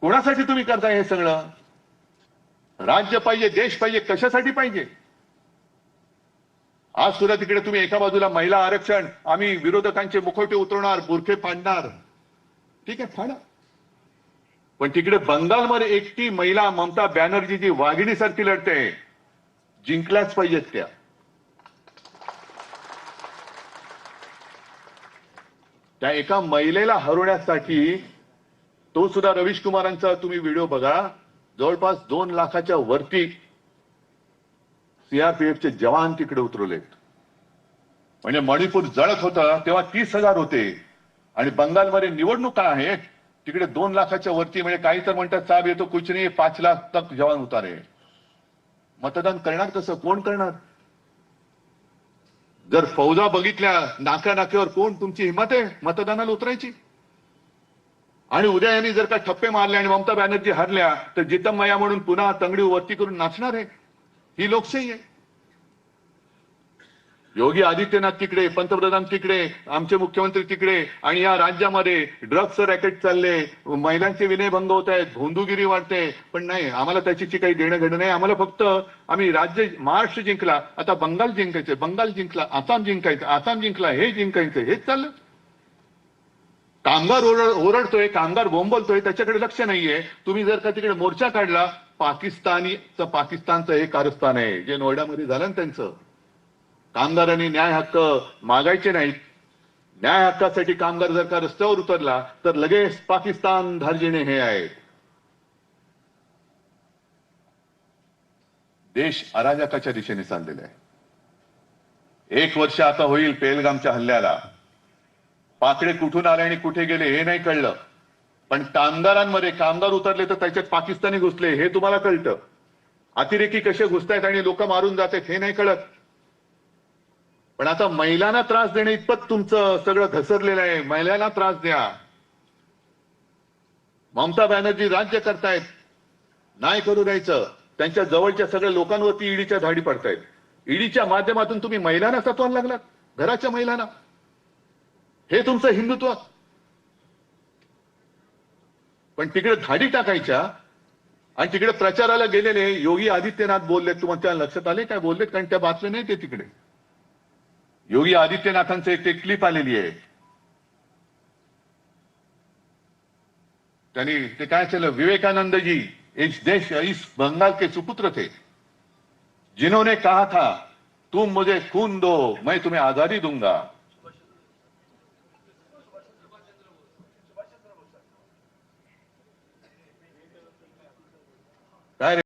कोणासाठी तुम्ही करताय हे सगळं? राज्य पाहिजे, देश पाहिजे, कशासाठी पाहिजे? आज सुद्धा तिकडे तुम्ही एका बाजूला महिला आरक्षण, आम्ही विरोधकांचे मुखवटे उतरवणार, बुरखे फाडणार, ठीक आहे फाडा. पण तिकडे बंगालमध्ये एकटी महिला ममता बॅनर्जी जी वाघिणीसारखी लढते, जिंकल्याच पाहिजेत त्या. त्या एका महिलेला हरवण्यासाठी तो सुद्धा रवीश कुमारांचा तुम्ही व्हिडिओ बघा, जवळपास 2 लाखाच्या वरती सीआरपीएफचे जवान तिकडे उतरवलेत. म्हणजे मणिपूर जळत होता तेव्हा 30,000 होते आणि बंगालमध्ये निवडणुका आहेत तिकडे 2 लाखाच्या वरती. म्हणजे काही तर म्हणतात साहेब ये तो कुछ नहीं 5 लाख तक जवान उतारे. मतदान करणार कसं? कोण करणार? जर फौजा बघितल्या नाक्या नाक्यावर, कोण तुमची हिंमत आहे मतदानाला उतरायची? आणि उद्या यांनी जर का ठप्पे मारले आणि ममता बॅनर्जी हरल्या तर जितमया म्हणून पुन्हा तंगडी वरती करून नाचणार आहे? ही लोकशाही आहे. योगी आदित्यनाथ तिकडे, पंतप्रधान तिकडे, आमचे मुख्यमंत्री तिकडे, आणि या राज्यामध्ये ड्रग्स रॅकेट चालले, महिलांचे विनयभंग होत आहेत, भोंदूगिरी वाढते. पण नाही, आम्हाला त्याची काही देणं घेणं नाही. आम्हाला फक्त आम्ही राज्य महाराष्ट्र जिंकला, आता बंगाल जिंकायचं, बंगाल जिंकला आसाम जिंकायचं, आसाम जिंकला हे जिंकायचं, हेच चाललं. कामगार ओरडतोय, कामगार बोंबलतोय, त्याच्याकडे लक्ष नाहीये. तुम्ही जर का तिकडे मोर्चा काढला, पाकिस्तानचं हे कारस्थान आहे जे नोएडामध्ये झालं ना त्यांचं. कामगारांनी न्याय हक्क मागायचे नाहीत. न्याय हक्कासाठी कामगार जर का रस्त्यावर उतरला तर लगेच पाकिस्तान धार्जिणे हे आहेत. देश अराजकाच्या दिशेने चाललेला आहे. 1 वर्ष आता होईल पेहलगामच्या हल्ल्याला. पाकडे कुठून आले आणि कुठे गेले हे नाही कळलं. पण कामगारांमध्ये कामगार उतरले तर त्याच्यात पाकिस्तानी घुसले हे तुम्हाला कळतं. अतिरेकी कसे घुसतायत आणि लोक मारून जात आहेत हे नाही कळत. पण आता महिलांना त्रास देणे इतपत तुमचं सगळं घसरलेलं आहे. महिलांना त्रास द्या. ममता बॅनर्जी राज्य करतायत, नाही करू द्यायचं. त्यांच्या जवळच्या सगळ्या लोकांवरती ईडीच्या धाडी पडतायत. ईडीच्या माध्यमातून तुम्ही महिलांना सत्वायला लागलात, घराच्या महिलांना. हे तुमचं हिंदुत्व. पण तिकडे धाडी टाकायच्या आणि तिकडे प्रचाराला गेलेले योगी आदित्यनाथ बोललेत. तुम्हाला लक्षात आले काय बोललेत? कारण त्या बातम्या नाही ते तिकडे. योगी आदित्यनाथांचं एक क्लिप आलेली आहे. त्यांनी ते काय केलं, विवेकानंद जी इस देश इस बंगाल के सुपुत्र थे जिन्होंने कहा था तुम मुझे खून दो मैं तुम्हें आजादी दूंगा.